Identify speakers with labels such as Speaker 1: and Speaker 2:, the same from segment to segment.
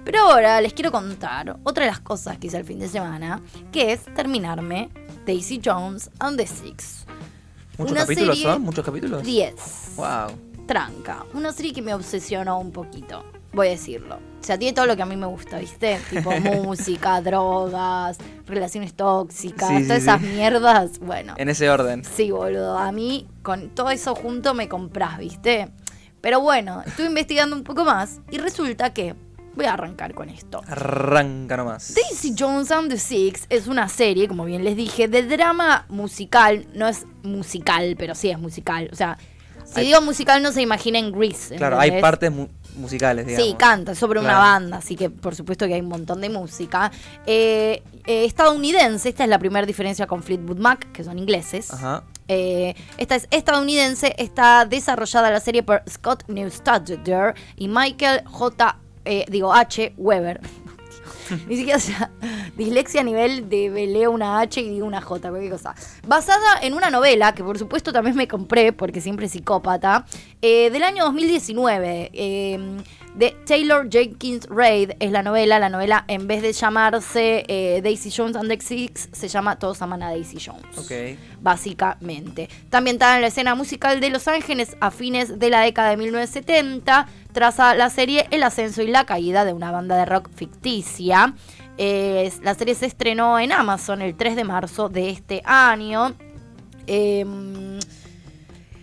Speaker 1: Pero ahora les quiero contar otra de las cosas que hice el fin de semana, que es terminarme Daisy Jones and the Six.
Speaker 2: ¿Muchos
Speaker 1: Una
Speaker 2: capítulos
Speaker 1: serie-
Speaker 2: son? ¿Muchos capítulos?
Speaker 1: 10.
Speaker 2: Wow.
Speaker 1: Tranca. Una serie que me obsesionó un poquito, voy a decirlo. O sea, tiene todo lo que a mí me gusta, ¿viste? Tipo música, drogas, relaciones tóxicas,
Speaker 2: Sí,
Speaker 1: todas
Speaker 2: sí,
Speaker 1: esas
Speaker 2: sí.
Speaker 1: mierdas. Bueno,
Speaker 2: En ese orden.
Speaker 1: sí, boludo. A mí, con todo eso junto, me comprás, ¿viste? Pero bueno, estuve investigando un poco más y resulta que voy a arrancar con esto.
Speaker 2: Arranca nomás.
Speaker 1: Daisy Jones and the Six es una serie, como bien les dije, de drama musical. No es musical, pero sí es musical. O sea, si digo musical no se imaginen Grease.
Speaker 2: Claro, hay
Speaker 1: ¿entendés?
Speaker 2: partes musicales, digamos.
Speaker 1: Sí, canta, es sobre una
Speaker 2: Claro.
Speaker 1: banda, así que por supuesto que hay un montón de música. Estadounidense, esta es la primera diferencia con Fleetwood Mac, que son ingleses.
Speaker 2: Ajá.
Speaker 1: Esta es estadounidense, está desarrollada la serie por Scott Neustadter y Michael H. Weber. Ni siquiera, o sea, dislexia a nivel de leo una H y digo una J, cualquier cosa. Basada en una novela, que por supuesto también me compré, porque siempre psicópata, del año 2019, de Taylor Jenkins Reid es la novela. La novela, en vez de llamarse Daisy Jones and the Six, se llama Todos aman a Daisy Jones.
Speaker 2: Ok.
Speaker 1: Básicamente. Está ambientada en la escena musical de Los Ángeles a fines de la década de 1970. Traza la serie el ascenso y la caída de una banda de rock ficticia. La serie se estrenó en Amazon el 3 de marzo de este año.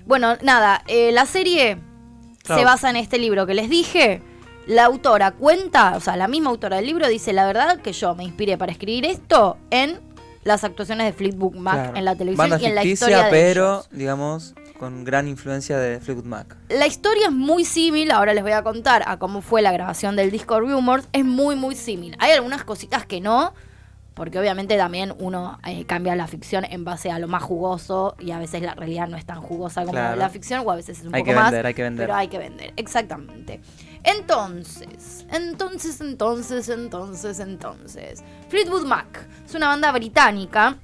Speaker 1: Bueno, nada, la serie
Speaker 2: Claro.
Speaker 1: se basa en este libro que les dije. La autora cuenta, o sea, la misma autora del libro dice: la verdad que yo me inspiré para escribir esto en las actuaciones de Fleetwood Mac
Speaker 2: Claro.
Speaker 1: en la televisión
Speaker 2: Banda
Speaker 1: y en la
Speaker 2: ficticia,
Speaker 1: historia de
Speaker 2: pero,
Speaker 1: ellos.
Speaker 2: digamos, con gran influencia de Fleetwood Mac.
Speaker 1: La historia es muy similar, ahora les voy a contar a cómo fue la grabación del disco Rumors, es muy muy similar. Hay algunas cositas que no, porque obviamente también uno cambia la ficción en base a lo más jugoso y a veces la realidad no es tan jugosa como
Speaker 2: Claro.
Speaker 1: la ficción, o a veces es un
Speaker 2: Hay
Speaker 1: poco
Speaker 2: que
Speaker 1: más.
Speaker 2: vender, hay que vender.
Speaker 1: Pero hay que vender, exactamente. Entonces. Fleetwood Mac es una banda británica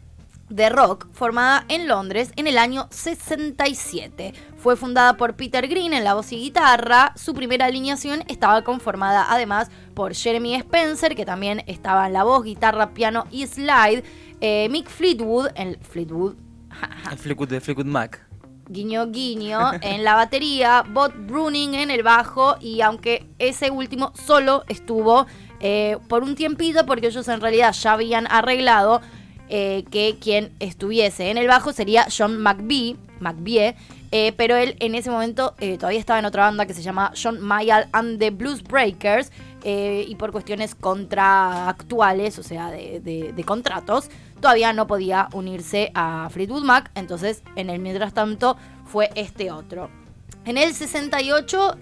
Speaker 1: de rock formada en Londres en el año 67. Fue fundada por Peter Green en la voz y guitarra. Su primera alineación estaba conformada además por Jeremy Spencer, que también estaba en la voz, guitarra, piano y slide. Mick Fleetwood,
Speaker 2: El Fleetwood de Fleetwood Mac.
Speaker 1: guiño guiño, en la batería, Bob Bruning en el bajo, y aunque ese último solo estuvo por un tiempito, porque ellos en realidad ya habían arreglado que quien estuviese en el bajo sería John McVie, pero él en ese momento todavía estaba en otra banda que se llama John Mayall and the Blues Breakers, y por cuestiones contractuales, o sea, de contratos, todavía no podía unirse a Fleetwood Mac. Entonces, en el mientras tanto, fue este otro. En el 68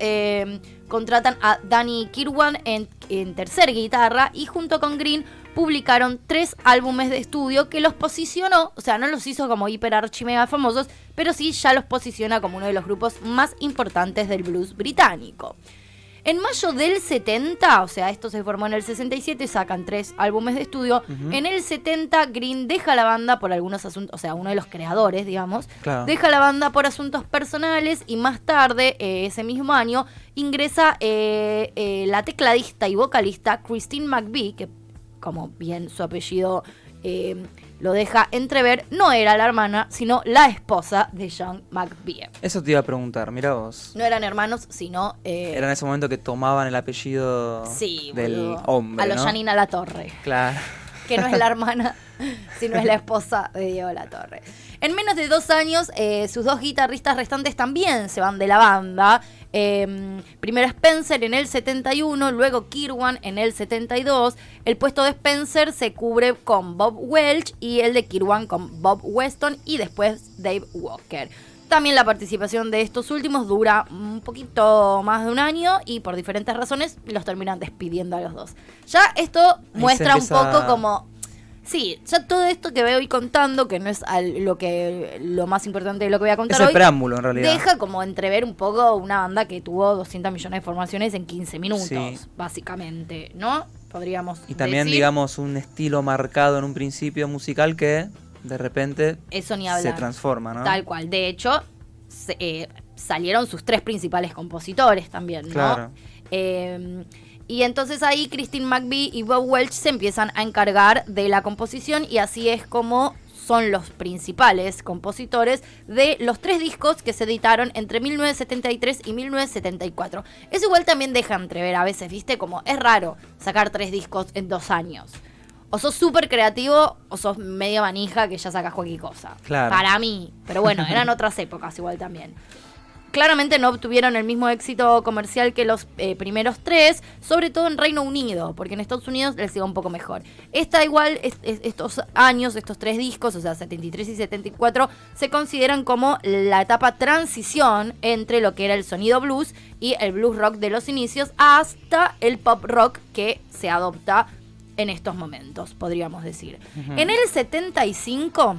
Speaker 1: contratan a Danny Kirwan en tercer guitarra, y junto con Green publicaron 3 álbumes de estudio que los posicionó, o sea, no los hizo como hiper archi mega famosos, pero sí ya los posiciona como uno de los grupos más importantes del blues británico. En mayo del 70, o sea, esto se formó en el 67, sacan 3 álbumes de estudio.
Speaker 2: Ujú.
Speaker 1: En el 70, Green deja la banda por algunos asuntos, o sea, uno de los creadores, digamos,
Speaker 2: Claro.
Speaker 1: deja la banda por asuntos personales, y más tarde, ese mismo año, ingresa la tecladista y vocalista Christine McVie, que, como bien su apellido lo deja entrever, no era la hermana, sino la esposa de John McVie.
Speaker 2: Eso te iba a preguntar, mira vos.
Speaker 1: No eran hermanos, sino...
Speaker 2: Era en ese momento que tomaban el apellido
Speaker 1: sí,
Speaker 2: del
Speaker 1: boludo,
Speaker 2: hombre,
Speaker 1: a los
Speaker 2: ¿no?
Speaker 1: Janina Latorre,
Speaker 2: Claro.
Speaker 1: que no es la hermana, sino es la esposa de Diego Latorre. En menos de 2 años, sus 2 guitarristas restantes también se van de la banda. Primero Spencer en el 71, luego Kirwan en el 72. El puesto de Spencer se cubre con Bob Welch y el de Kirwan con Bob Weston y después Dave Walker. También la participación de estos últimos dura un poquito más de un año, y por diferentes razones los terminan despidiendo a los dos. Ya esto
Speaker 2: Ahí
Speaker 1: muestra
Speaker 2: se
Speaker 1: un
Speaker 2: empieza-
Speaker 1: poco como... Sí, ya todo esto que veo y contando, que no es lo más importante de lo que voy a contar
Speaker 2: Es el
Speaker 1: hoy,
Speaker 2: preámbulo, en realidad.
Speaker 1: deja como entrever un poco una banda que tuvo 200 millones de formaciones en 15 minutos,
Speaker 2: Sí.
Speaker 1: básicamente, ¿no? Podríamos
Speaker 2: Y también,
Speaker 1: decir.
Speaker 2: digamos, un estilo marcado en un principio musical que de repente
Speaker 1: Eso ni
Speaker 2: se
Speaker 1: hablar.
Speaker 2: transforma, ¿no?
Speaker 1: Tal cual. De hecho, salieron sus 3 principales compositores también, ¿no?
Speaker 2: Claro.
Speaker 1: Y entonces ahí Christine McVie y Bob Welch se empiezan a encargar de la composición y así es como son los principales compositores de los 3 discos que se editaron entre 1973 y 1974. Eso igual también deja entrever a veces, ¿viste? Como es raro sacar 3 discos en 2 años. O sos súper creativo o sos medio manija que ya sacas cualquier cosa.
Speaker 2: Claro.
Speaker 1: Para mí. Pero bueno, eran otras épocas igual también. Claramente no obtuvieron el mismo éxito comercial que los primeros 3, sobre todo en Reino Unido, porque en Estados Unidos les iba un poco mejor. Estos años, estos 3 discos, o sea, 73 y 74, se consideran como la etapa transición entre lo que era el sonido blues y el blues rock de los inicios hasta el pop rock que se adopta en estos momentos, podríamos decir. Uh-huh. En el 75...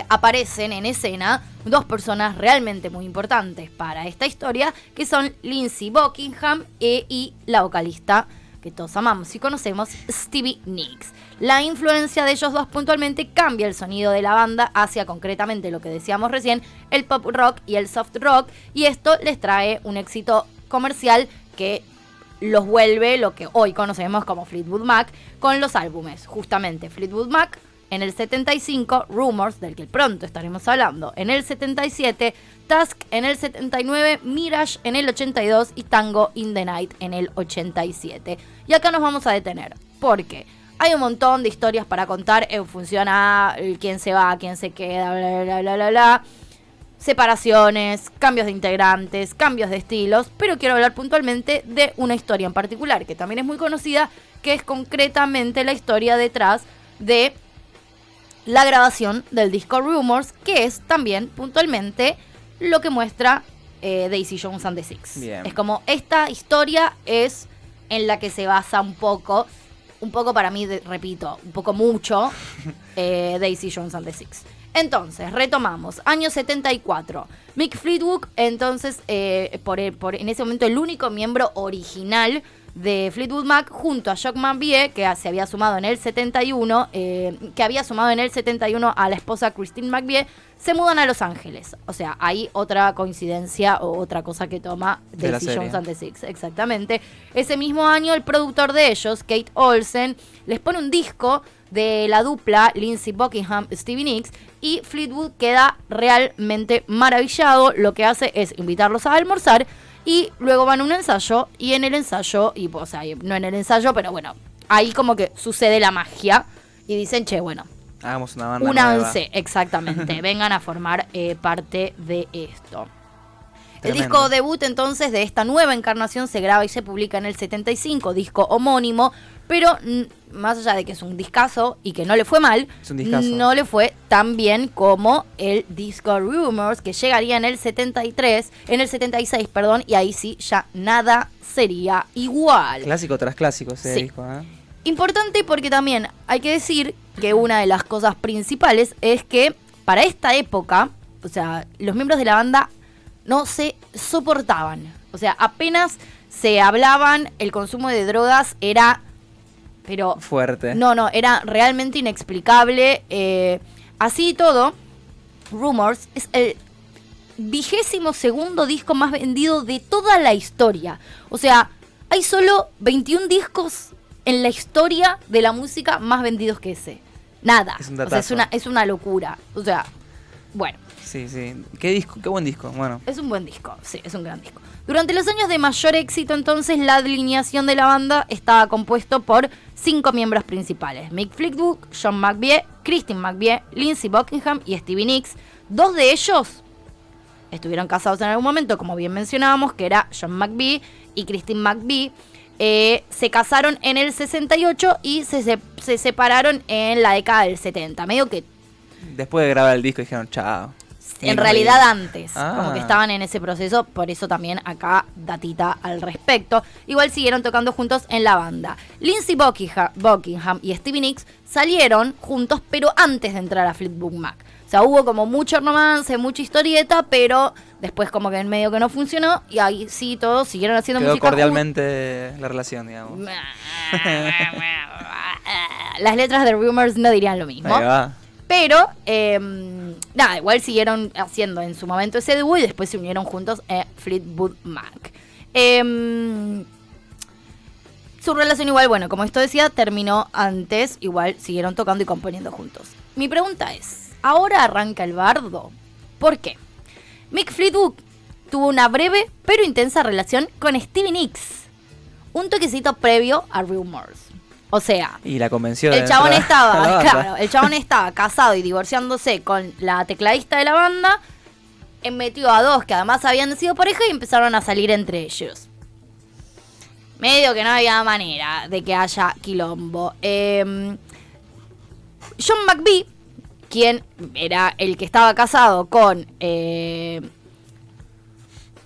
Speaker 1: aparecen en escena 2 personas realmente muy importantes para esta historia, que son Lindsey Buckingham y la vocalista que todos amamos y conocemos, Stevie Nicks. La influencia de ellos 2 puntualmente cambia el sonido de la banda hacia concretamente lo que decíamos recién, el pop rock y el soft rock, y esto les trae un éxito comercial que los vuelve lo que hoy conocemos como Fleetwood Mac con los álbumes, justamente Fleetwood Mac en el 75, Rumors, del que pronto estaremos hablando, en el 77, Tusk en el 79, Mirage en el 82 y Tango in the Night en el 87. Y acá nos vamos a detener, porque hay un montón de historias para contar en función a quién se va, quién se queda, bla, bla, bla, bla, bla. Separaciones, cambios de integrantes, cambios de estilos, pero quiero hablar puntualmente de una historia en particular, que también es muy conocida, que es concretamente la historia detrás de la grabación del disco Rumors, que es también puntualmente lo que muestra Daisy Jones and the Six.
Speaker 2: Bien.
Speaker 1: Es como esta historia es en la que se basa un poco para mí, repito, un poco mucho, Daisy Jones and the Six. Entonces, retomamos, año 74. Mick Fleetwood, entonces, en ese momento el único miembro original de Fleetwood Mac, junto a Jock McVie, que se había sumado en el 71, a la esposa Christine McVie, se mudan a Los Ángeles. O sea, hay otra coincidencia o otra cosa que toma Daisy Jones and the Six. Exactamente. Ese mismo año, el productor de ellos, Kate Olsen, les pone un disco de la dupla Lindsey Buckingham, Stevie Nicks, y Fleetwood queda realmente maravillado. Lo que hace es invitarlos a almorzar y luego van a un ensayo, y en el ensayo, o sea, no en el ensayo, pero bueno, ahí como que sucede la magia y dicen, che, bueno,
Speaker 2: hagamos una banda
Speaker 1: únanse,
Speaker 2: nueva.
Speaker 1: Exactamente, vengan a formar parte de esto.
Speaker 2: Tremendo.
Speaker 1: El disco debut entonces de esta nueva encarnación se graba y se publica en el 75, disco homónimo, pero más allá de que es un discazo y que no le fue mal, no le fue tan bien como el disco Rumors, que llegaría en el 76, y ahí sí ya nada sería igual.
Speaker 2: Clásico tras clásico ese disco, ¿eh?
Speaker 1: Importante porque también hay que decir que una de las cosas principales es que para esta época, o sea, los miembros de la banda no se soportaban. O sea, apenas se hablaban, el consumo de drogas era, pero
Speaker 2: fuerte.
Speaker 1: No, era realmente inexplicable. Así y todo, Rumors es el 22º disco más vendido de toda la historia. O sea, hay solo 21 discos en la historia de la música más vendidos que ese. Nada.
Speaker 2: Es un datazo.
Speaker 1: O sea, es una locura. O sea, bueno.
Speaker 2: Sí. Qué disco, qué buen disco. Bueno.
Speaker 1: Es un buen disco, sí, es un gran disco. Durante los años de mayor éxito, entonces, la alineación de la banda estaba compuesto por 5 miembros principales: Mick Fleetwood, John McVie, Christine McVie, Lindsey Buckingham y Stevie Nicks. 2 de ellos estuvieron casados en algún momento, como bien mencionábamos, que era John McVie y Christine McVie. Se casaron en el 68 y se separaron en la década del 70. Medio que
Speaker 2: después de grabar el disco dijeron chao.
Speaker 1: En realidad antes, como que estaban en ese proceso, por eso también acá datita al respecto. Igual siguieron tocando juntos en la banda. Lindsey Buckingham y Stevie Nicks salieron juntos, pero antes de entrar a Fleetwood Mac. O sea, hubo como mucho romance, mucha historieta, pero después como que en medio que no funcionó, y ahí sí todos siguieron haciendo
Speaker 2: música. Quedó cordialmente la relación, digamos.
Speaker 1: Las letras de Rumors no dirían lo mismo.
Speaker 2: Ahí va.
Speaker 1: Pero, igual siguieron haciendo en su momento ese debut y después se unieron juntos a Fleetwood Mac. su relación igual, bueno, como esto decía, terminó antes, igual siguieron tocando y componiendo juntos. Mi pregunta es, ¿ahora arranca el bardo? ¿Por qué? Mick Fleetwood tuvo una breve pero intensa relación con Stevie Nicks, un toquecito previo a Rumors. O sea,
Speaker 2: Y la convenció
Speaker 1: el
Speaker 2: de
Speaker 1: chabón
Speaker 2: entrar a la
Speaker 1: estaba,
Speaker 2: banda.
Speaker 1: claro, el chabón estaba casado y divorciándose con la tecladista de la banda, metió a dos que además habían sido pareja y empezaron a salir entre ellos. Medio que no había manera de que haya quilombo. John McVie, quien era el que estaba casado con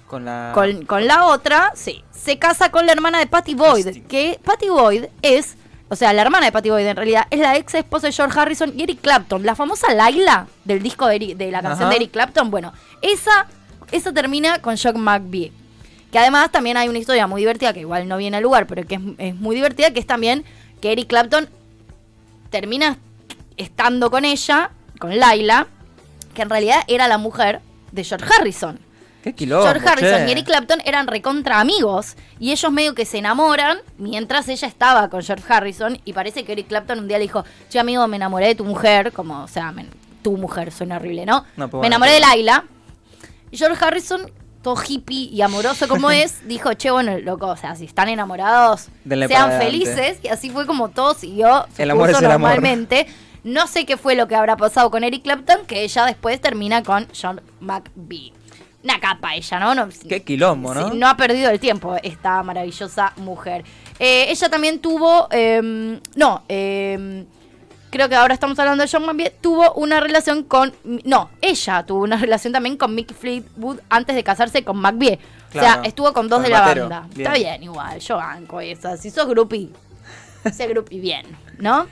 Speaker 2: Con la...
Speaker 1: con la otra, sí, se casa con la hermana de Patty Boyd, que Patty Boyd es, o sea, la hermana de Patty Boyd en realidad es la ex esposa de George Harrison y Eric Clapton, la famosa Laila del disco de la canción
Speaker 2: Ajá.
Speaker 1: de Eric Clapton. Bueno, esa termina con John McVie, que además también hay una historia muy divertida, que igual no viene al lugar, pero que es muy divertida, que es también que Eric Clapton termina estando con ella, con Laila, que en realidad era la mujer de George Harrison.
Speaker 2: ¡Qué quilombo,
Speaker 1: George Harrison
Speaker 2: che!
Speaker 1: y Eric Clapton eran recontra amigos y ellos medio que se enamoran mientras ella estaba con George Harrison y parece que Eric Clapton un día le dijo, che amigo, me enamoré de tu mujer, como, o sea, tu mujer, suena horrible, ¿no?
Speaker 2: No, pues
Speaker 1: me
Speaker 2: bueno,
Speaker 1: enamoré de
Speaker 2: pero-
Speaker 1: Laila. Y George Harrison, todo hippie y amoroso como es, dijo, che, bueno, loco, o sea, si están enamorados,
Speaker 2: Denle
Speaker 1: sean
Speaker 2: para adelante.
Speaker 1: felices. Y así fue como todo siguió su
Speaker 2: El amor
Speaker 1: curso
Speaker 2: es el amor.
Speaker 1: normalmente. No sé qué fue lo que habrá pasado con Eric Clapton, que ella después termina con John McVie. Una capa ella, ¿no?
Speaker 2: ¡Qué quilombo, ¿no?
Speaker 1: Sí, no ha perdido el tiempo esta maravillosa mujer. Ella también tuvo... creo que ahora estamos hablando de John McVie. Tuvo una relación con... No, ella tuvo una relación también con Mick Fleetwood antes de casarse con McVie. O sea,
Speaker 2: Claro,
Speaker 1: estuvo con dos
Speaker 2: con
Speaker 1: de
Speaker 2: el
Speaker 1: la
Speaker 2: batero.
Speaker 1: banda.
Speaker 2: Bien.
Speaker 1: Está bien igual, yo banco esa. Si sos groupie, sé groupie bien, ¿no?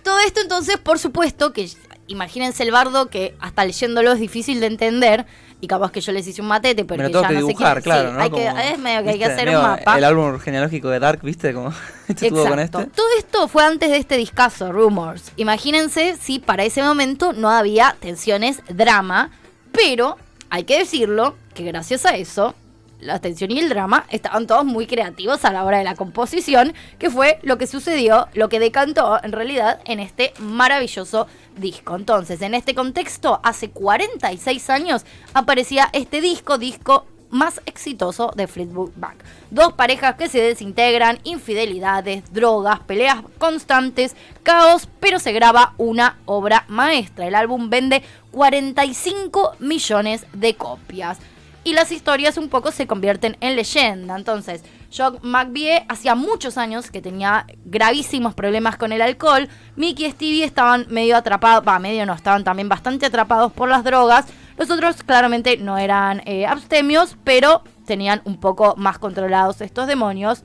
Speaker 1: Todo esto entonces, por supuesto, que imagínense el bardo que hasta leyéndolo es difícil de entender. Y capaz que yo les hice un matete, pero
Speaker 2: Me lo tengo
Speaker 1: ya
Speaker 2: que
Speaker 1: no sé
Speaker 2: dibujar,
Speaker 1: qué.
Speaker 2: claro,
Speaker 1: Sí,
Speaker 2: ¿no?
Speaker 1: hay que,
Speaker 2: Como,
Speaker 1: es medio que hay que
Speaker 2: ¿viste?
Speaker 1: hacer
Speaker 2: Medio
Speaker 1: un mapa.
Speaker 2: El álbum genealógico de Dark, ¿viste? Como este estuvo con este.
Speaker 1: Todo esto fue antes de este discazo, Rumors. Imagínense si para ese momento no había tensiones, drama, pero hay que decirlo que gracias a eso, la tensión y el drama estaban todos muy creativos a la hora de la composición, que fue lo que sucedió, lo que decantó en realidad en este maravilloso disco. Entonces, en este contexto, hace 46 años aparecía este disco más exitoso de Fleetwood Mac. Dos parejas que se desintegran, infidelidades, drogas, peleas constantes, caos, pero se graba una obra maestra. El álbum vende 45 millones de copias. Y las historias un poco se convierten en leyenda. Entonces, John McVie hacía muchos años que tenía gravísimos problemas con el alcohol. Mick y Stevie estaban medio atrapados, medio no, estaban también bastante atrapados por las drogas. Los otros claramente no eran abstemios, pero tenían un poco más controlados estos demonios.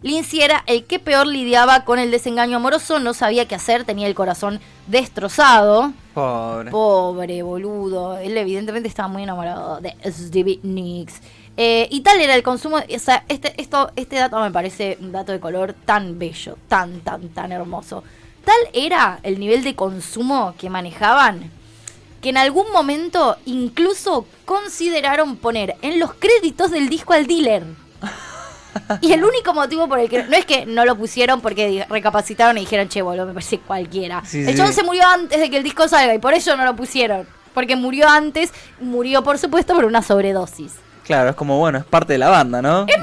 Speaker 1: Lindsay era el que peor lidiaba con el desengaño amoroso, no sabía qué hacer, tenía el corazón destrozado.
Speaker 2: Pobre.
Speaker 1: Pobre, boludo. Él evidentemente estaba muy enamorado de Stevie Nicks. Y tal era el consumo. O sea, este dato me parece un dato de color tan bello, tan hermoso. Tal era el nivel de consumo que manejaban, que en algún momento incluso consideraron poner en los créditos del disco al dealer. Y el único motivo por el que... No es que no lo pusieron porque recapacitaron y dijeron, che, boludo, me parece cualquiera.
Speaker 2: Sí,
Speaker 1: el
Speaker 2: sí.
Speaker 1: chabón se murió antes de que el disco salga y por eso no lo pusieron. Porque murió antes, murió por supuesto por una sobredosis.
Speaker 2: Claro, es como, bueno, es parte de la banda, ¿no?
Speaker 1: Es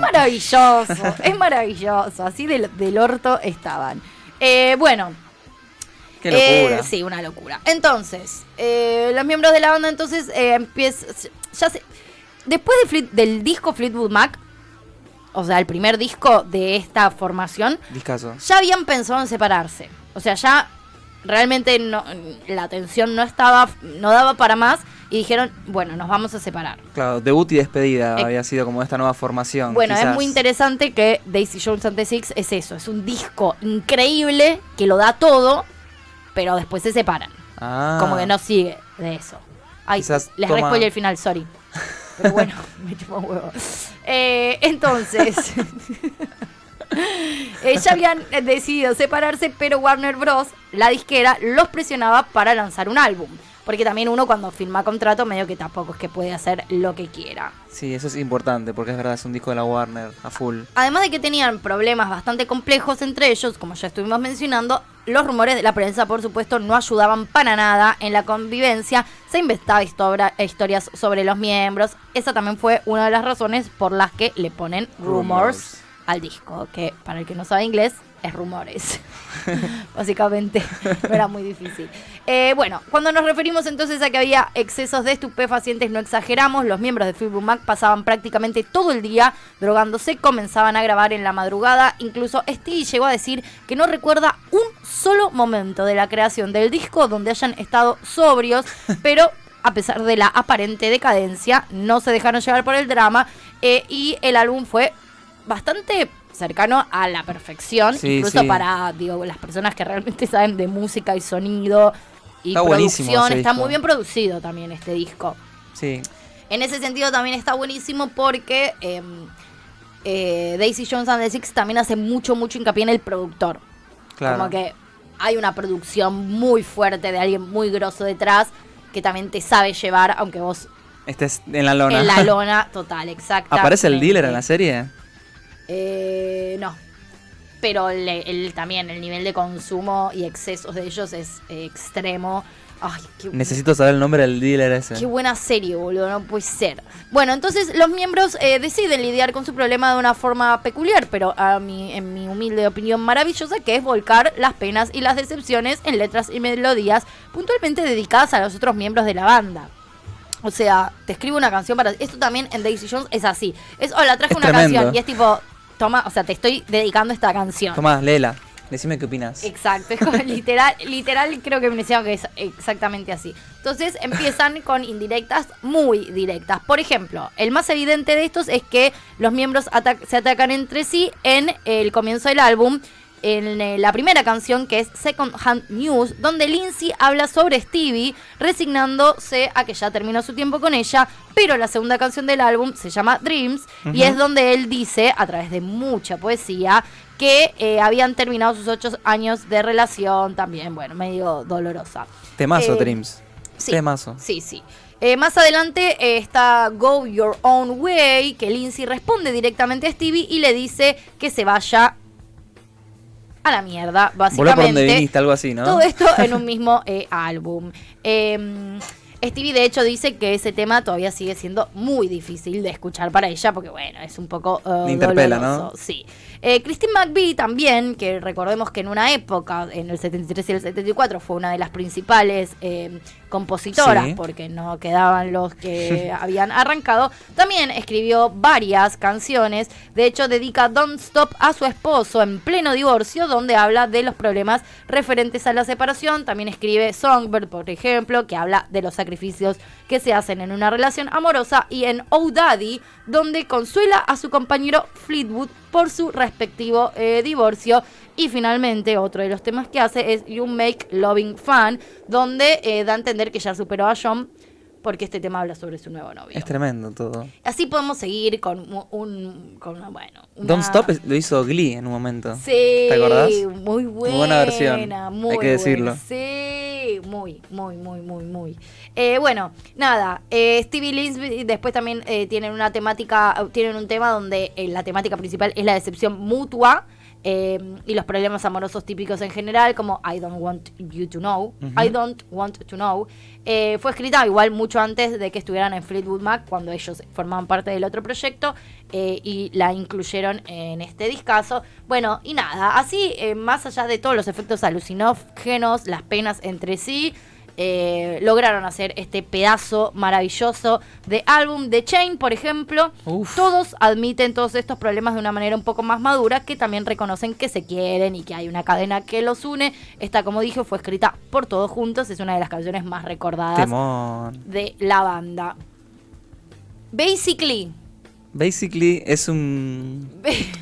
Speaker 1: maravilloso. Así del orto estaban. Bueno...
Speaker 2: Qué locura.
Speaker 1: Sí, una locura. Entonces, los miembros de la banda entonces empiezan... Después del disco Fleetwood Mac, o sea, el primer disco de esta formación,
Speaker 2: Discaso.
Speaker 1: ya habían pensado en separarse. O sea, ya realmente la tensión no daba para más y dijeron, bueno, nos vamos a separar.
Speaker 2: Claro, debut y despedida había sido como esta nueva formación.
Speaker 1: Bueno,
Speaker 2: quizás.
Speaker 1: es muy interesante que Daisy Jones and the Six es eso, es un disco increíble que lo da todo, pero después se separan.
Speaker 2: Ah.
Speaker 1: Como que no sigue de eso. Ay,
Speaker 2: Quizás
Speaker 1: les
Speaker 2: toma-
Speaker 1: spoilé el final, sorry. Pero bueno, me chupo un huevo. Entonces, ya habían decidido separarse, pero Warner Bros., la disquera, los presionaba para lanzar un álbum. porque también uno cuando firma contrato medio que tampoco es que puede hacer lo que quiera.
Speaker 2: Sí, eso es importante, porque es verdad, es un disco de la Warner a full.
Speaker 1: Además de que tenían problemas bastante complejos entre ellos, como ya estuvimos mencionando, los rumores de la prensa, por supuesto, no ayudaban para nada en la convivencia. Se inventaba historias sobre los miembros. Esa también fue una de las razones por las que le ponen rumors al disco, que para el que no sabe inglés es rumores. Básicamente, no era muy difícil. Bueno, cuando nos referimos entonces a que había excesos de estupefacientes, no exageramos. Los miembros de Fleetwood Mac pasaban prácticamente todo el día drogándose, comenzaban a grabar en la madrugada. Incluso Stevie llegó a decir que no recuerda un solo momento de la creación del disco donde hayan estado sobrios, pero a pesar de la aparente decadencia, no se dejaron llevar por el drama, y el álbum fue bastante cercano a la perfección,
Speaker 2: sí,
Speaker 1: incluso
Speaker 2: sí.
Speaker 1: para, digo, las personas que realmente saben de música y sonido y
Speaker 2: está
Speaker 1: producción. Está
Speaker 2: disco.
Speaker 1: muy bien producido también este disco.
Speaker 2: Sí.
Speaker 1: En ese sentido también está buenísimo porque Daisy Jones and the Six también hace mucho hincapié en el productor.
Speaker 2: Claro.
Speaker 1: Como que hay una producción muy fuerte de alguien muy grosso detrás que también te sabe llevar, aunque vos
Speaker 2: Estés en la lona.
Speaker 1: en la lona, total, exacto.
Speaker 2: ¿Aparece el dealer en la serie?
Speaker 1: No. Pero también el nivel de consumo y excesos de ellos es extremo. Ay,
Speaker 2: Necesito saber el nombre del dealer ese.
Speaker 1: Qué buena serie, boludo, no puede ser. Bueno, entonces los miembros deciden lidiar con su problema de una forma peculiar, pero en mi humilde opinión maravillosa, que es volcar las penas y las decepciones en letras y melodías puntualmente dedicadas a los otros miembros de la banda. O sea, te escribo una canción para... Esto también en Daisy Jones es así. Hola, traje una
Speaker 2: tremendo.
Speaker 1: canción y es tipo... Toma, o sea, te estoy dedicando esta canción.
Speaker 2: Tomás, léela. Decime qué opinas.
Speaker 1: Exacto, es como literal creo que me decían que es exactamente así. Entonces empiezan con indirectas muy directas. Por ejemplo, el más evidente de estos es que los miembros se atacan entre sí en el comienzo del álbum. En la primera canción, que es Second Hand News, donde Lindsay habla sobre Stevie resignándose a que ya terminó su tiempo con ella, pero la segunda canción del álbum se llama Dreams, y es donde él dice, a través de mucha poesía, que habían terminado sus 8 años de relación, también, bueno, medio dolorosa.
Speaker 2: Temazo, Dreams.
Speaker 1: Sí,
Speaker 2: Temazo.
Speaker 1: sí. Más adelante está Go Your Own Way, que Lindsay responde directamente a Stevie y le dice que se vaya a la mierda, básicamente.
Speaker 2: Volá por donde viniste, algo así, ¿no?
Speaker 1: Todo esto en un mismo álbum. Stevie, de hecho, dice que ese tema todavía sigue siendo muy difícil de escuchar para ella, porque, bueno, es un poco
Speaker 2: Me interpela,
Speaker 1: doloroso.
Speaker 2: ¿no?
Speaker 1: Sí. Christine McVie también, que recordemos que en una época, en el 73 y el 74, fue una de las principales compositoras,
Speaker 2: Sí.
Speaker 1: porque no quedaban los que habían arrancado, también escribió varias canciones. De hecho, dedica Don't Stop a su esposo en pleno divorcio, donde habla de los problemas referentes a la separación. También escribe Songbird, por ejemplo, que habla de los sacrificios que se hacen en una relación amorosa, y en Oh Daddy, donde consuela a su compañero Fleetwood por su respectivo divorcio. Y finalmente, otro de los temas que hace es You Make Loving Fun, donde da a entender que ya superó a John, porque este tema habla sobre su nuevo novio.
Speaker 2: Es tremendo todo.
Speaker 1: Así podemos seguir con bueno...
Speaker 2: Don't Stop lo hizo Glee en un momento.
Speaker 1: Sí,
Speaker 2: ¿Te acordás?
Speaker 1: muy buena.
Speaker 2: Muy buena versión,
Speaker 1: Muy
Speaker 2: hay que decirlo.
Speaker 1: buena. Sí, muy. Bueno, nada, Stevie y Lindsay después también tienen un tema donde la temática principal es la decepción mutua, y los problemas amorosos típicos en general, como I Don't Want You to Know. I Don't Want to Know. Fue escrita igual mucho antes de que estuvieran en Fleetwood Mac, cuando ellos formaban parte del otro proyecto, y la incluyeron en este discazo. Bueno, y nada, así, más allá de todos los efectos alucinógenos, las penas entre sí, lograron hacer este pedazo maravilloso de álbum. de Chain, por ejemplo, todos admiten todos estos problemas de una manera un poco más madura, que también reconocen que se quieren y que hay una cadena que los une. Esta, como dije, fue escrita por todos juntos, es una de las canciones más recordadas
Speaker 2: Temón.
Speaker 1: de la banda. Basically
Speaker 2: es un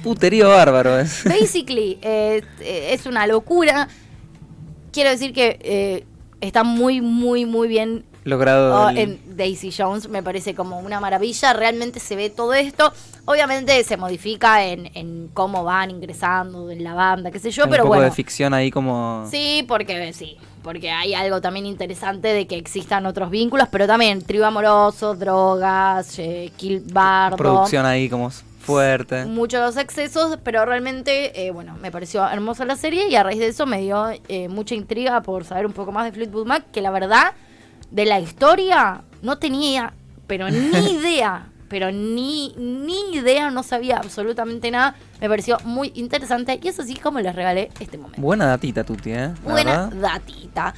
Speaker 2: puterío bárbaro.
Speaker 1: Basically, es una locura. Quiero decir que está muy bien
Speaker 2: logrado.
Speaker 1: En Daisy Jones me parece como una maravilla. Realmente se ve todo esto. Obviamente se modifica en cómo van ingresando en la banda, qué sé yo,
Speaker 2: Hay
Speaker 1: pero
Speaker 2: un poco
Speaker 1: bueno.
Speaker 2: de ficción ahí como...
Speaker 1: Sí, porque hay algo también interesante de que existan otros vínculos, pero también trío amoroso, drogas, kill bardo.
Speaker 2: Producción ahí como fuerte.
Speaker 1: Muchos excesos, pero realmente, me pareció hermosa la serie y a raíz de eso me dio mucha intriga por saber un poco más de Fleetwood Mac, que la verdad, de la historia, no tenía, pero ni idea, ni idea, no sabía absolutamente nada. Me pareció muy interesante y es así como les regalé este momento.
Speaker 2: Buena datita, Tuti, ¿eh? La
Speaker 1: Buena
Speaker 2: verdad.
Speaker 1: datita.